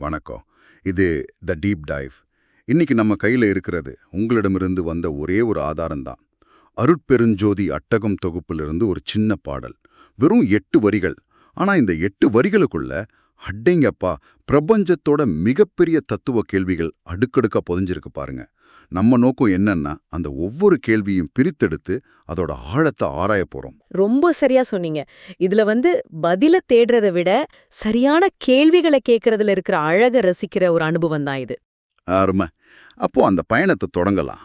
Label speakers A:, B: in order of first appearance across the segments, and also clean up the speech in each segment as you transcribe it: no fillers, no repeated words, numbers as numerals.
A: வணக்கம். இது the deep dive. இன்னைக்கு நம்ம கையில இருக்கிறது உங்களிடமிருந்து வந்த ஒரே ஒரு ஆதாரம் தான். அருட்பெருஞ்சோதி அட்டகம் தொகுப்பிலிருந்து ஒரு சின்ன பாடல். வெறும் 8 வரிகள். ஆனா இந்த 8 வரிகளுக்குள்ள அடேங்கப்பா பிரபஞ்சத்தோட மிகப்பெரிய தத்துவ கேள்விகள் அடுக்கடுக்கா பொதிஞ்சிருக்கு பாருங்க. நம்ம நோக்கம் என்னன்னா அந்த ஒவ்வொரு கேள்வியும் பிரித்தெடுத்து அதோட ஆழத்தை ஆராய போறோம்.
B: ரொம்ப சரியா சொன்னீங்க. இதுல பதில தேடுறத விட சரியான கேள்விகளை கேட்கறதுல இருக்கிற அழக ரசிக்கிற ஒரு அனுபவம் தான் இது.
A: அருமை. அப்போ அந்த பயணத்தை தொடங்கலாம்.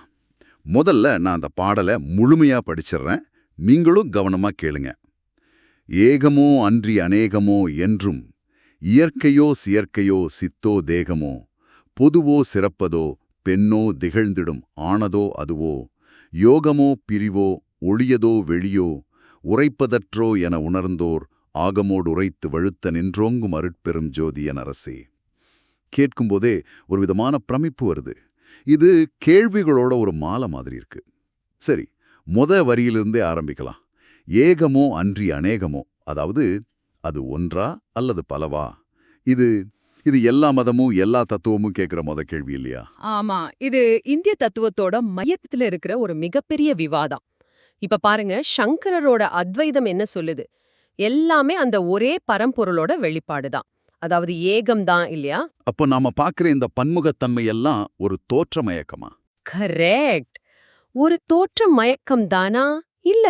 A: முதல்ல நான் அந்த பாடலை முழுமையா படிச்சிடுறேன். நீங்களும் கவனமா கேளுங்க. ஏகமோ அன்றி அநேகமோ என்றும் இயற்கையோ சியற்கையோ சித்தோ தேகமோ பொதுவோ சிறப்பதோ பெண்ணோ திகழ்ந்திடும் ஆனதோ அதுவோ யோகமோ பிரிவோ ஒளியதோ வெளியோ உரைப்பதற்றோ என உணர்ந்தோர் ஆகமோடு உரைத்து வழுத்த நின்றோங்கும் அருட்பெரும் ஜோதி என் அரசே. கேட்கும்போதே ஒரு விதமான பிரமிப்பு வருது. இது கேள்விகளோட ஒரு மாலை மாதிரி இருக்கு. சரி, வரியிலிருந்தே ஆரம்பிக்கலாம். ஏகமோ அன்றி அநேகமோ, அதாவது அது ஒன்றா அல்லது பலவா? இது இது எல்லா மதமும் எல்லா தத்துவமும் கேட்கிற கேள்வி இல்லையா?
C: ஆமா, இது இந்திய தத்துவத்தோட மையத்துல இருக்கிற ஒரு மிகப்பெரிய விவாதம். இப்ப பாருங்க, சங்கரரோட அத்வைதம் என்ன சொல்லுது? எல்லாமே அந்த ஒரே பரம்பொருளோட வெளிப்பாடுதான். அதாவது ஏகம் தான் இல்லையா?
A: அப்போ நாம பாக்குற இந்த பன்முகத்தன்மை எல்லாம் ஒரு தோற்ற மயக்கமா?
C: கரெக்ட். ஒரு தோற்ற மயக்கம் தானா? இல்ல,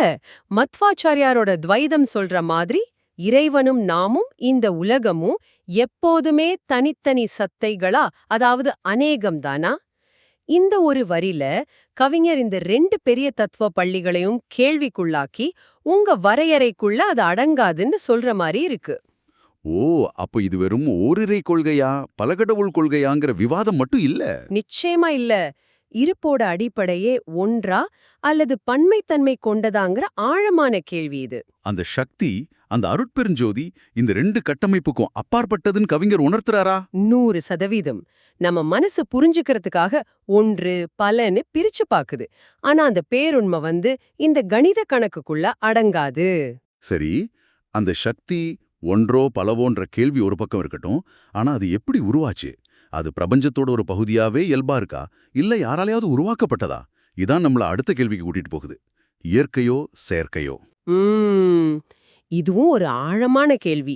C: மத்வாச்சாரியாரோட துவைதம் சொல்ற மாதிரி இறைவனும் நாமும் இந்த உலகமும் எப்போதுமே தனித்தனி சத்தைகளா, அதாவது அநேகம் தானா? இந்த ஒரு வரியில கவிஞர் இந்த 2 பெரிய தத்துவ பள்ளிகளையும் கேள்விக்குள்ளாக்கி உங்க வரையறைக்குள்ள அது அடங்காதுன்னு சொல்ற மாதிரி இருக்கு.
A: ஓ, அப்ப இது வெறும் ஓரிரை கொள்கையா பலகடவுள் கொள்கையாங்கிற விவாதம் மட்டும் இல்ல.
C: நிச்சயமா இல்ல. இருப்போட அடிப்படையே ஒன்றா அல்லது பன்மைத்தன்மை கொண்டதாங்கிற ஆழமான கேள்வி இது.
A: அந்த சக்தி, அந்த அருட்பெருஞ்சோதி இந்த 2 கட்டமைப்புக்கும் அப்பாற்பட்டதுன்னு கவிஞர் உணர்த்துறாரா?
C: 100%. நம்ம மனசு புரிஞ்சுக்கிறதுக்காக ஒன்று பலன்னு பிரிச்சு பாக்குது. ஆனா அந்த பேருண்மை இந்த கணித கணக்குக்குள்ள அடங்காது.
A: சரி, அந்த சக்தி ஒன்றோ பலவோன்ற கேள்வி ஒரு பக்கம் இருக்கட்டும். ஆனா அது எப்படி உருவாச்சு? அது பிரபஞ்சத்தோட ஒரு பகுதியாவே இயல்பா இருக்கா, இல்ல யாராலையாவது உருவாக்கப்பட்டதா? இதான் நம்மள அடுத்த கேள்விக்கு கூட்டிட்டு போகுது. இயற்கையோ செயற்கையோ?
C: இதுவும் ஒரு ஆழமான கேள்வி.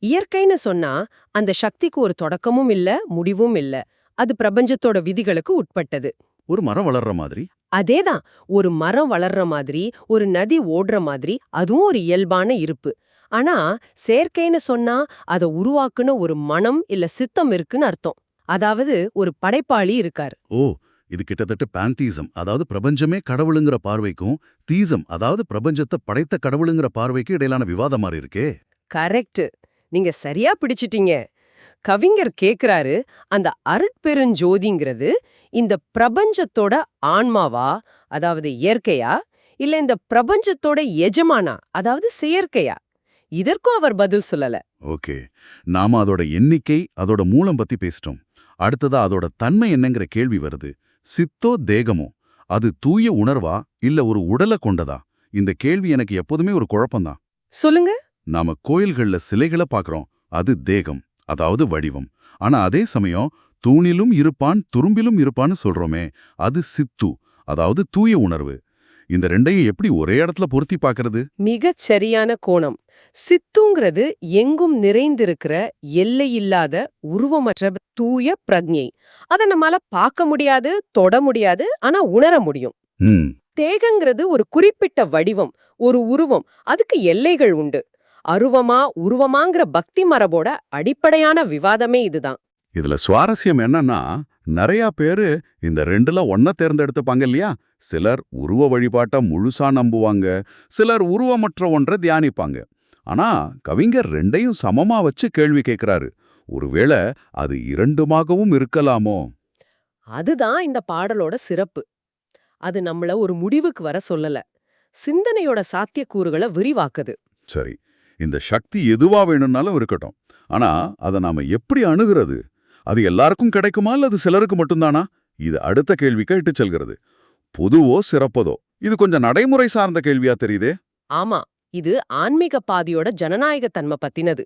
C: இயற்கைன்னு சொன்னா அந்த சக்திக்கு ஒரு தொடக்கமும் இல்ல, முடிவும் இல்ல. அது பிரபஞ்சத்தோட விதிகளுக்கு உட்பட்டது.
A: ஒரு மரம் வளர்ற மாதிரி?
C: அதேதான். ஒரு மரம் வளர்ற மாதிரி, ஒரு நதி ஓடுற மாதிரி, அதுவும் ஒரு இயல்பான இருப்பு. ஆனா செயற்கைன்னு சொன்னா அதை உருவாக்குன ஒரு மனம் இல்ல சித்தம் இருக்குன்னு அர்த்தம். அதாவது ஒரு படைப்பாளி இருக்கார்.
A: ஓ, இது கிட்டத்தட்ட பாந்தீசம், அதாவது பிரபஞ்சமே கடவுளுங்கிற பார்வைக்கும் தீசம், அதாவது பிரபஞ்சத்தை படைத்த கடவுளுங்கிற பார்வைக்கும் இடையிலான விவாதம் மாதிரி இருக்கே.
C: கரெக்ட். நீங்க சரியா பிடிச்சிட்டீங்க. கவிஞர் கேக்குறாரு, அந்த அருட்பெருஞ்சோதிங்கிறது இந்த பிரபஞ்சத்தோட ஆன்மாவா, அதாவது இயற்கையா, இல்ல இந்த பிரபஞ்சத்தோட எஜமானா, அதாவது செயற்கையா? இதற்கும் அவர் பதில் சொல்லல.
A: ஓகே, நாம அதோட எண்ணிக்கை, அதோட மூலம் பத்தி பேசிட்டோம். அடுத்ததா அதோட தன்மை என்னங்கிற கேள்வி வருது. சித்தோ தேகமோ, அது தூய உணர்வா இல்ல ஒரு உடலை கொண்டதா? இந்த கேள்வி எனக்கு எப்போதுமே ஒரு குழப்பம்தான்.
C: சொல்லுங்க.
A: நாம கோயில்கள்ல சிலைகளை பாக்குறோம், அது தேகம், அதாவது வடிவம். ஆனா அதே சமயம் தூணிலும் இருப்பான் துரும்பிலும் இருப்பான்னு சொல்றோமே, அது சித்து, அதாவது தூய உணர்வு. இந்த ரெண்டையும் எப்படி ஒரே இடத்துல பொருத்தி பாக்குறது?
C: மிகச் சரியான கோணம். சித்துங்கிறது எங்கும் நிறைந்திருக்கிற எல்லையில்லாத உருவமற்ற தூய பிரக்ஞை. அதை நம்மால பார்க்க முடியாது, தொட முடியாது, ஆனா உணர முடியும். தேகங்கிறது ஒரு குறிப்பிட்ட வடிவம், ஒரு உருவம். அதுக்கு எல்லைகள் உண்டு. அருவமா உருவமாங்கிற பக்தி மரபோட அடிப்படையான விவாதமே இதுதான்.
A: இதுல சுவாரஸ்யம் என்னன்னா, நிறைய பேரு இந்த 2ல ஒன்ன தேர்ந்தெடுத்துப்பாங்க இல்லையா? சிலர் உருவ வழிபாட்டை முழுசா நம்புவாங்க, சிலர் உருவமற்ற ஒன்றை தியானிப்பாங்க. ஆனா கவிஞர் 2ஐயும் சமமா வச்சு கேள்வி கேட்கிறாரு. ஒருவேளை அது 2மாகவும் இருக்கலாமோ?
C: அதுதான் இந்த பாடலோட சிறப்பு. அது நம்மள ஒரு முடிவுக்கு வர சொல்லல, சிந்தனையோட சாத்தியக்கூறுகளை விரிவாக்குது.
A: சரி, இந்த சக்தி எதுவா வேணும்னாலும் இருக்கட்டும். ஆனா அதை நாம எப்படி அணுகிறது? அது எல்லாருக்கும் கிடைக்குமா அல்லது சிலருக்கு மட்டும்தானா? இது அடுத்த கேள்விக்கு இட்டு செல்கிறது. பொதுவோ சிறப்பதோ? இது கொஞ்சம் நடைமுறை சார்ந்த கேள்வியா தெரியுதே.
C: ஆமா, இது ஆன்மீக பாதியோட ஜனநாயக தன்மை பத்தினது.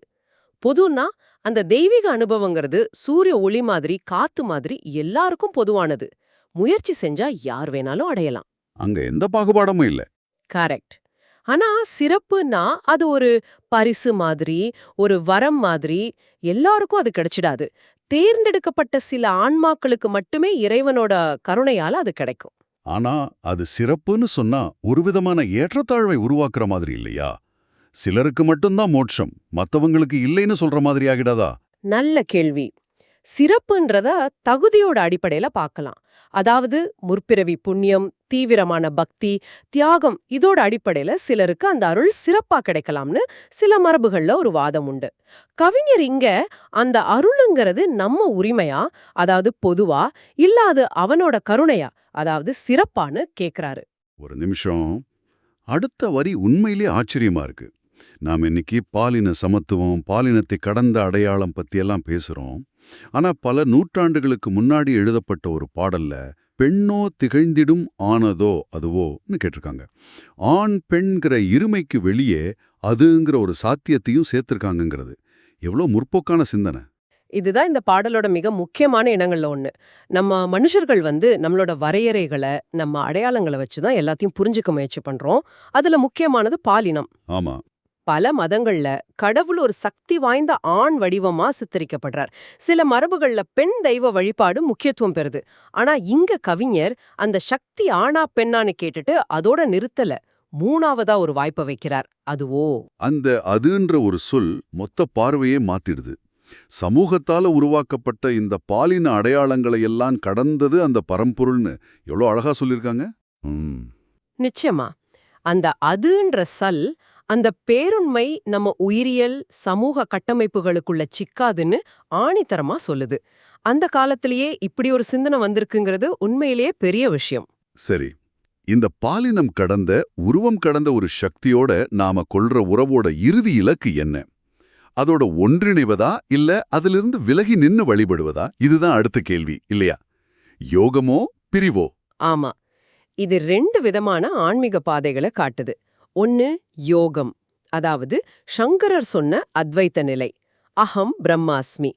C: பொதுன்னா அந்த தெய்வீக அனுபவங்கிறது சூரிய ஒளி மாதிரி காத்து மாதிரி எல்லாருக்கும் பொதுவானது. முயற்சி செஞ்சா யார் வேணாலும் அடையலாம்.
A: அங்க எந்த பாகுபாடமும் இல்ல.
C: கரெக்ட். ஆனா சிறப்புன்னா அது ஒரு பரிசு மாதிரி, ஒரு வரம் மாதிரி எல்லாருக்கும் அது கிடைச்சிடாது. தேர்ந்தெடுக்கப்பட்ட சில ஆன்மாக்களுக்கு மட்டுமே இறைவனோட கருணையால அது கிடைக்கும்.
A: ஆனா அது சிறப்புன்னு சொன்னா ஒரு விதமான ஏற்றத்தாழ்வை உருவாக்குற மாதிரி இல்லையா? சிலருக்கு மட்டும்தான் மோட்சம், மத்தவங்களுக்கு இல்லைன்னு சொல்ற மாதிரி ஆகிடாதா?
C: நல்ல கேள்வி. சிறப்புன்றத தகுதியோட அடிப்படையில பார்க்கலாம். அதாவது முற்பிறவி புண்ணியம், தீவிரமான பக்தி, தியாகம் இதோட அடிப்படையில சிலருக்கு அந்த அருள் சிறப்பா கிடைக்கலாம்னு சில மரபுகள்ல ஒரு வாதம் உண்டு. கவிஞர் இங்க அந்த அருளுங்கிறது நம்ம உரிமையா, அதாவது பொதுவா, இல்ல அது அவனோட கருணையா, அதாவது சிறப்பான்னு கேக்குறாரு.
A: ஒரு நிமிஷம். அடுத்த வரி உண்மையிலே ஆச்சரியமா இருக்கு. நாம் இன்னைக்கு பாலின சமத்துவம், பாலினத்தை கடந்த அடையாளம் பத்தியெல்லாம் பேசுறோம். ஆனா பல நூற்றாண்டுகளுக்கு முன்னாடி எழுதப்பட்ட ஒரு பாடல்ல பெண்ணோ திகழ்ந்திடும் ஆனதோ அதுவோன்னு கேட்டிருக்காங்க. ஆண் பெண்கிற இருமைக்கு வெளியே அதுங்கிற ஒரு சாத்தியத்தையும் சேர்த்திருக்காங்கங்கிறது எவ்வளோ முற்போக்கான சிந்தனை.
C: இதுதான் இந்த பாடலோட மிக முக்கியமான இடங்கள்ல ஒண்ணு. நம்ம மனுஷர்கள் நம்மளோட வரையறைகளை, நம்ம அடையாளங்களை வச்சுதான் எல்லாத்தையும் புரிஞ்சுக்க முயற்சி பண்றோம். அதுல முக்கியமானது பாலினம்.
A: ஆமா,
C: பல மதங்கள்ல கடவுள் ஒரு சக்தி வாய்ந்த ஆண் வடிவமா சித்தரிக்கப்படுறார். சில மரபுகள்ல பெண் தெய்வ வழிபாடு முக்கியத்துவம் பெறுது. ஆனா இங்க கவிஞர் அந்த சக்தி ஆணா பெண்ணான்னு கேட்டுட்டு அதோட நிறுத்தல. மூணாவதா ஒரு வாய்ப்பை வைக்கிறார். அதுவோ
A: அந்த அதுன்ற ஒரு சொல் மொத்த பார்வையே மாத்திடுது. சமூகத்தால உருவாக்கப்பட்ட இந்த பாலின அடையாளங்களை எல்லாம் கடந்தது அந்த பரம்பொருள்னு எவ்வளோ அழகா சொல்லியிருக்காங்க.
C: நிச்சயமா அந்த அதுன்ற சல், அந்த பேருண்மை நம்ம உயிரியல் சமூக கட்டமைப்புகளுக்குள்ள சிக்காதுன்னு ஆணித்தரமா சொல்லுது. அந்த காலத்திலேயே இப்படி ஒரு சிந்தனை வந்திருக்குங்கிறது உண்மையிலேயே பெரிய விஷயம்.
A: சரி, இந்த பாலினம் கடந்த, உருவம் கடந்த ஒரு சக்தியோட நாம கொள்ற உறவோட இறுதி இலக்கு என்ன? அதோட ஒன்றிணைவதா இல்ல அதிலிருந்து விலகி நின்னு வழிபடுவதா? இதுதான் அடுத்த கேள்வி இல்லையா? யோகமோ பிரிவோ?
C: ஆமா, இது 2 விதமான ஆன்மீக பாதைகளை காட்டுது. ஒன்னு யோகம், அதாவது சங்கரர் சொன்ன அத்வைத்த நிலை. அகம் பிரம்மாஸ்மி,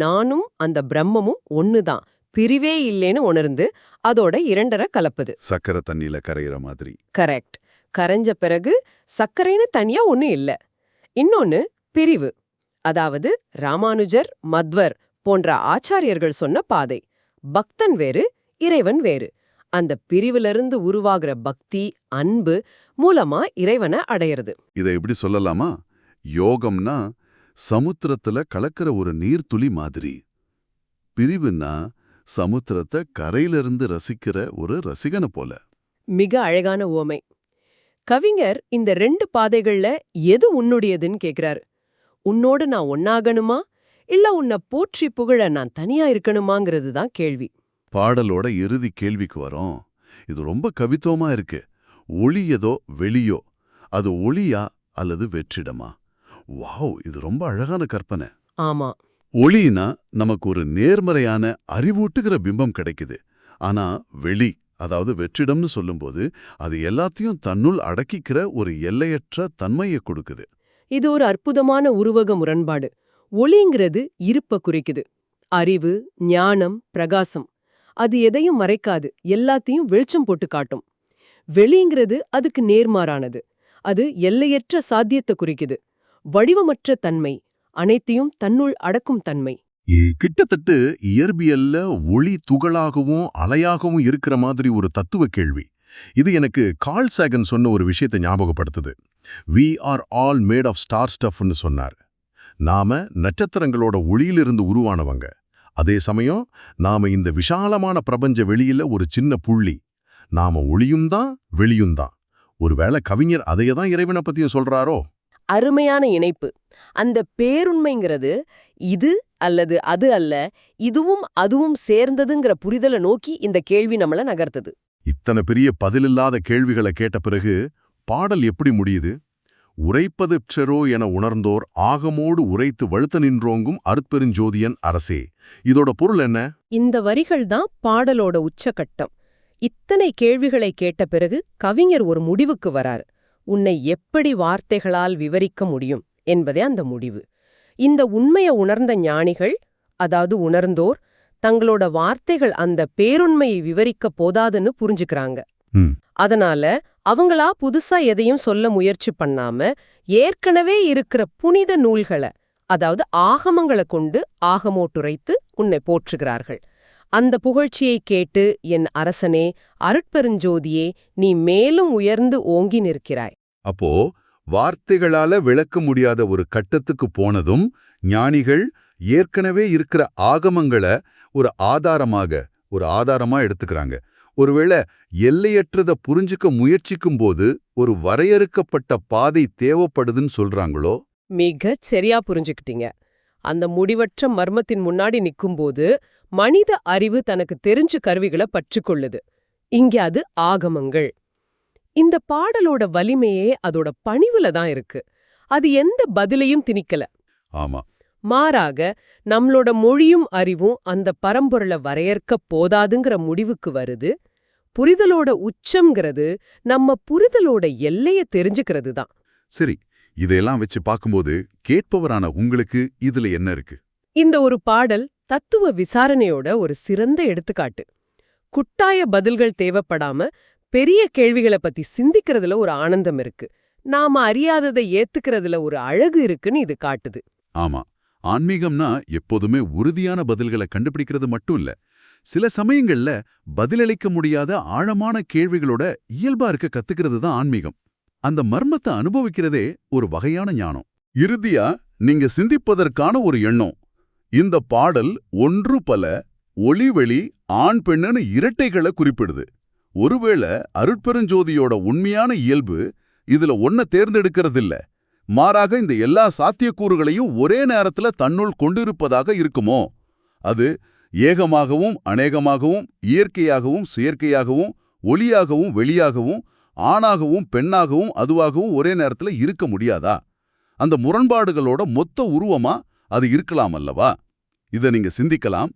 C: நானும் அந்த பிரம்மமும் ஒண்ணுதான், பிரிவே இல்லேன்னு உணர்ந்து அதோட 2 கலப்புது.
A: சக்கரை தண்ணியில கரையிற மாதிரி.
C: கரெக்ட். கரைஞ்ச பிறகு சர்க்கரைன்னு தனியா ஒண்ணும் இல்ல. இன்னொன்னு பிரிவு, அதாவது ராமானுஜர், மத்வர் போன்ற ஆச்சாரியர்கள் சொன்ன பாதை. பக்தன் வேறு, இறைவன் வேறு. அந்த பிரிவிலிருந்து உருவாகிற பக்தி, அன்பு மூலமா இறைவனை அடையிறது.
A: இதை எப்படி சொல்லலாமா? யோகம்னா சமுத்திரத்துல கலக்கிற ஒரு நீர்த்துளி மாதிரி. பிரிவுன்னா சமுத்திரத்தை கரையிலிருந்து ரசிக்கிற ஒரு ரசிகனை போல.
C: மிக அழகான உவமை. கவிஞர் இந்த 2 பாதைகள்ல எது உன்னுடையதுன்னு கேக்குறாரு. உன்னோடு நான் ஒன்னாகணுமா, இல்ல உன்னை போற்றி புகழ நான் தனியா இருக்கணுமாங்கிறது தான் கேள்வி.
A: பாடலோட இறுதி கேள்விக்கு வரோம். இது ரொம்ப கவித்துவமா இருக்கு. ஒளியதோ வெளியோ, அது ஒளியா அல்லது வெற்றிடமா? வாவ், இது ரொம்ப அழகான கற்பனை.
C: ஆமா,
A: ஒளினா நமக்கு ஒரு நேர்மறையான அறிவூட்டுகிற பிம்பம் கிடைக்குது. ஆனா வெளி, அதாவது வெற்றிடம்னு சொல்லும்போது அது எல்லாத்தையும் தன்னுள் அடக்கிக்கிற ஒரு எல்லையற்ற தன்மையை கொடுக்குது.
C: இது ஒரு அற்புதமான உருவக முரண்பாடு. ஒளிங்கிறது இருப்ப குறிக்குது. அறிவு, ஞானம், பிரகாசம். அது எதையும் மறைக்காது, எல்லாத்தையும் வெளிச்சம் போட்டு காட்டும். வெளிங்கிறது அதுக்கு நேர்மாறானது. அது எல்லையற்ற சாத்தியத்தை குறிக்குது. வடிவமற்ற தன்மை, அனைத்தையும் தன்னுள் அடக்கும் தன்மை.
D: கிட்டத்தட்ட இயற்பியல்ல ஒளி துகளாகவும் அலையாகவும் இருக்கிற மாதிரி ஒரு தத்துவ கேள்வி. இது எனக்கு கார்ல் சாகன் சொன்ன ஒரு விஷயத்தை ஞாபகப்படுத்துது. We are all made of star stuffன்னு சொன்னார். நாம நட்சத்திரங்களோட ஒளியிலிருந்து உருவானவங்க. அதே சமயம் நாம இந்த விஷாலமான பிரபஞ்ச வெளியில ஒரு சின்ன புள்ளி. நாம ஒளியும்தான் வெளியும்தான். ஒருவேளை கவிஞர் அதையதான் இறைவனை பத்தியும் சொல்றாரோ?
B: அருமையான இணைப்பு. அந்த பேருண்மைங்கிறது இது அல்லது அது அல்ல, இதுவும் அதுவும் சேர்ந்ததுங்கிற புரிதலை நோக்கி இந்த கேள்வி நம்மள நகர்த்துது.
A: இத்தனை பெரிய பதிலில்லாத கேள்விகளை கேட்ட பிறகு பாடல் எப்படி முடியுது? உரைப்பதற்றோ என உணர்ந்தோர் ஆகமோடு உரைத்து வழுத்த நின்றோங்கும் அருட்பெருஞ்சோதியன் அரசே. இதோட பொருள் என்ன?
C: இந்த வரிகள் தான் பாடலோட உச்சகட்டம். இத்தனை கேள்விகளை கேட்ட பிறகு கவிஞர் ஒரு முடிவுக்கு வரார். உன்னை எப்படி வார்த்தைகளால் விவரிக்க முடியும் என்பதே அந்த முடிவு. இந்த உண்மையை உணர்ந்த ஞானிகள், அதாவது உணர்ந்தோர், தங்களோட வார்த்தைகள் அந்த பேருண்மையை விவரிக்க போதாதுன்னு புரிஞ்சுக்கிறாங்க.
D: ம்.
C: அதனால அவங்களா புதுசா எதையும் சொல்ல முயற்சி பண்ணாம ஏற்கனவே இருக்கிற புனித நூல்களை, அதாவது ஆகமங்களை கொண்டு ஆகமோட்டுரைத்து உன்னை போற்றுகிறார்கள். அந்த புகழ்ச்சியை கேட்டு, என் அரசனே, அருட்பெருஞ்சோதியே, நீ மேலும் உயர்ந்து ஓங்கி நிற்கிறாய்.
A: அப்போ வார்த்தைகளால விளக்க முடியாத ஒரு கட்டத்துக்கு போனதும் ஞானிகள் ஏற்கனவே இருக்கிற ஆகமங்களை ஒரு ஆதாரமா எடுத்துக்கிறாங்க. ஒருவேளை எல்லையற்றத புரிஞ்சுக்க முயற்சிக்கும் போது ஒரு வரையறுக்கப்பட்ட பாதை தேவைப்படுதுன்னு சொல்றாங்களோ?
C: மிகச் சரியா புரிஞ்சுக்கிட்டீங்க. அந்த முடிவற்ற மர்மத்தின் முன்னாடி நிக்கும்போது மனித அறிவு தனக்கு தெரிஞ்ச கருவிகளை பற்றிக்கொள்ளுது. இங்க அது ஆகமங்கள். இந்த பாடலோட வலிமையே அதோட பணிவுல தான் இருக்கு. அது எந்த பதிலையும் திணிக்கல.
A: ஆமா.
C: மாறாக நம்மளோட மொழியும் அறிவும் அந்த பரம்பொருளை வரையறுக்க போதாதுங்கிற முடிவுக்கு வருது. புரிதலோட உச்சம்ங்கிறது நம்ம புரிதலோட எல்லைய தெரிஞ்சுக்கிறது தான்.
A: சரி, இதையெல்லாம் வச்சு பார்க்கும்போது கேட்பவரான உங்களுக்கு இதுல என்ன இருக்கு?
C: இந்த ஒரு பாடல் தத்துவ விசாரணையோட ஒரு சிறந்த எடுத்துக்காட்டு. குட்டாய பதில்கள் தேவைப்படாம பெரிய கேள்விகளை பத்தி சிந்திக்கிறதுல ஒரு ஆனந்தம் இருக்கு. நாம அறியாததை ஏத்துக்கிறதுல ஒரு அழகு இருக்குன்னு இது காட்டுது.
A: ஆமா, ஆன்மீகம்னா எப்போதுமே உறுதியான பதில்களை கண்டுபிடிக்கிறது மட்டும் இல்ல. சில சமயங்கள்ல பதிலளிக்க முடியாத ஆழமான கேள்விகளோட இயல்பா இருக்க கத்துக்கிறது தான் ஆன்மீகம். அந்த மர்மத்தை அனுபவிக்கிறதே ஒரு வகையான ஞானம். இறுதியா நீங்க சிந்திப்பதற்கான ஒரு எண்ணம். இந்த பாடல் ஒன்று பல ஒளிவெளி ஆண் பெண்ணுன்னு இரட்டைகளை குறிப்பிடுது. ஒருவேளை அருட்பெருஞ்சோதியோட உண்மையான இயல்பு இதுல ஒன்ன தேர்ந்தெடுக்கிறதில்ல, மாறாக இந்த எல்லா சாத்தியக்கூறுகளையும் ஒரே நேரத்துல தன்னுள் கொண்டிருப்பதாக இருக்குமோ? அது ஏகமாகவும் அநேகமாகவும் இயற்கையாகவும் செயற்கையாகவும் ஒளியாகவும் வெளியாகவும் ஆணாகவும் பெண்ணாகவும் அதுவாகவும் ஒரே நேரத்துல இருக்க முடியாதா? அந்த முரண்பாடுகளோட மொத்த உருவமா அது இருக்கலாம் அல்லவா? இதை நீங்க சிந்திக்கலாம்.